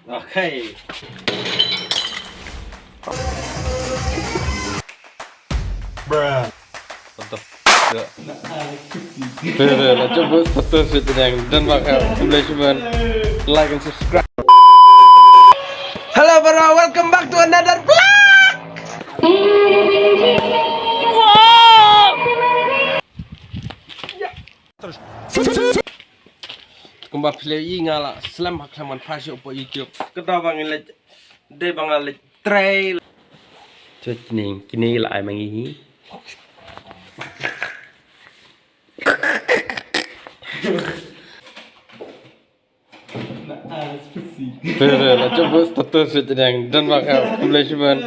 Okay. Bruh. What the f***? Lah coba foto shoot yang dan bakal congratulations, like and subscribe. Hello bro, welcome back to another vlog. Kembali play ngala slam hakaman pasyo po YouTube. Kada bangilat de bangalit trail. Cuci kini lah mangi. Lah coba status shoot yang dan bakal congratulations,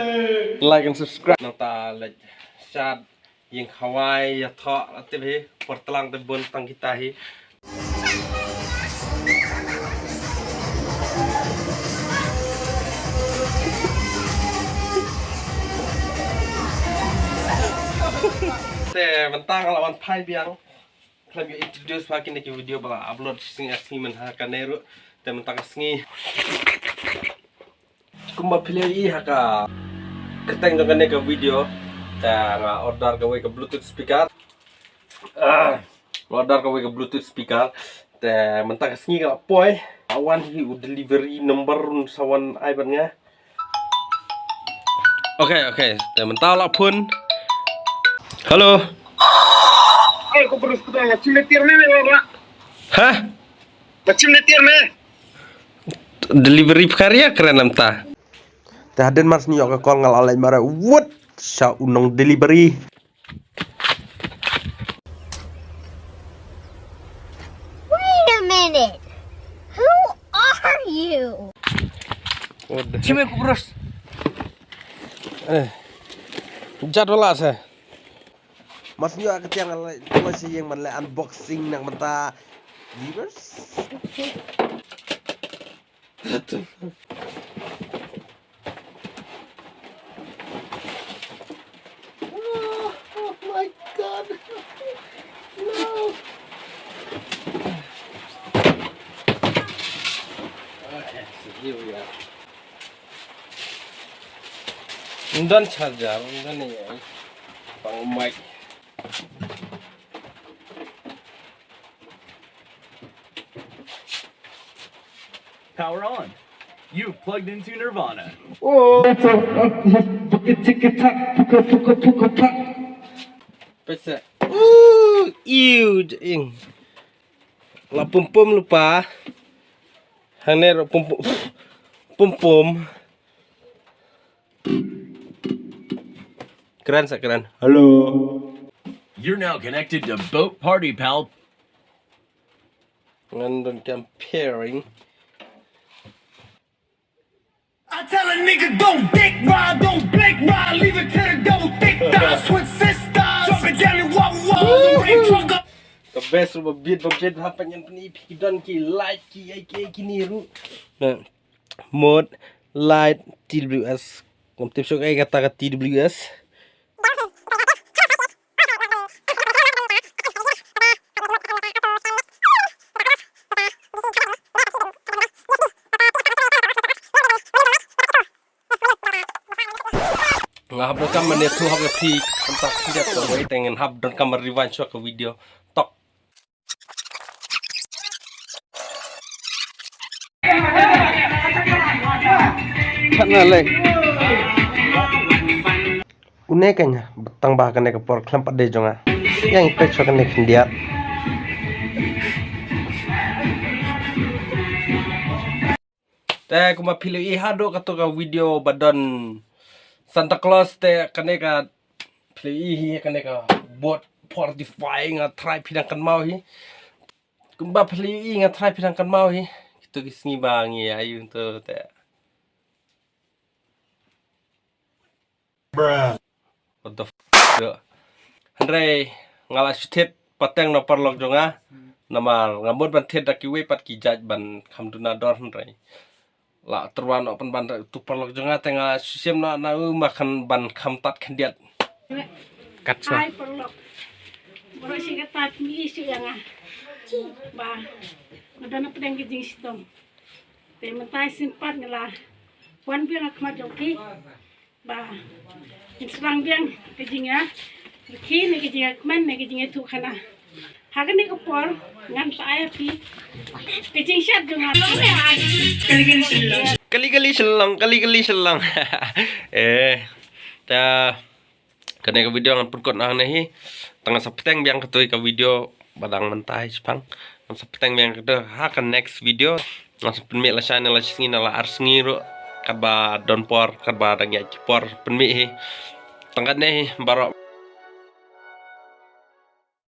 like and subscribe. Nota like shot yang Hawaii ya thok atip hi portlang te bon tang kita hi. Mentang lawan pai biang kami introduce makin ke video bala upload sing asli men ha kaneru te mentang sengi kumba pilih haka keteng dengan ke video ta order gawe ke bluetooth speaker order gawe ke bluetooth speaker te mentang sengi ka poi awan hi delivery number sawan aibannya. Okay te mentang la pun. Halo. Aku terus kita macam netir me baba. Hah? Macam netir me. Delivery karya keren namta. Taden mas ni ke call ngal alai mara. What? Sa unong delivery. Wait a minute. Who are you? Cime ku bros. Jadwal asa. Mas nyo agak yang masih yang mana unboxing nang mata viewers. Oh my god. No. Okay, so here we are. Undan charger, undan ni ya. Pang mic. Power on. You've plugged into Nirvana. Oh. Pesa. Ew, ing. La pum lupa. Haner pum. Keren keren. Halo. You're now connected to Boat Party Pal. Ngandon comparing. I tell a nigga don't dick ride, don't blink ride, leave it to the double thick thighs, twin sisters, jumping down the wall, rain trucker. The best of a bit apa yang penipi dan ki light ki niru. Nah, mode light TWS. Kompetip sok ay kata TWS. Ngahap dan kamar ni tu hab pi entah tidak tahu tengen hab dan kamar revenge ke video tok. Kana lek. Une kanya betang bah kena ke por klampat de jonga. Yang ipek so kena kendiat. Teh kuma pilih ihado kata video badan Santa Claus te kaneka play kaneka bot fortifying a try pidangkan mau hi. Kumba play nga try pidangkan mau hi. Kita kisngi bangi ayu tu te. Bruh. What the f***? Andre ngala shutet pateng no parlok jonga. Namar ngamut ban tet dakiwe pat ki jaj ban kamduna dor Andre. La terwan open ban tu perlok jonga tengah sistem na makan ban kamtat kendiat. Kat so. Ai perlok. Baru sih kata ni isu yang ba. Ada na pedang gijing sitom. Te mentai simpan ngala. Wan biang akmat joki. Ba. Inslang biang kejinga. Ki ne kejinga kman ne kejinga tu kana. Hagan ni kapor ngan saya pi. Kejing syat junga. Kali-kali selang. Ta kena ke video ngan pun nang nahi tengah sapteng biang ketui ke video badang mentai sepang. Ngan sapteng biang ketui hakan next video ngan penmi la channel la singi la arsengi ro kaba donpor kaba dang ya cipor penmi hi tengkat nahi barok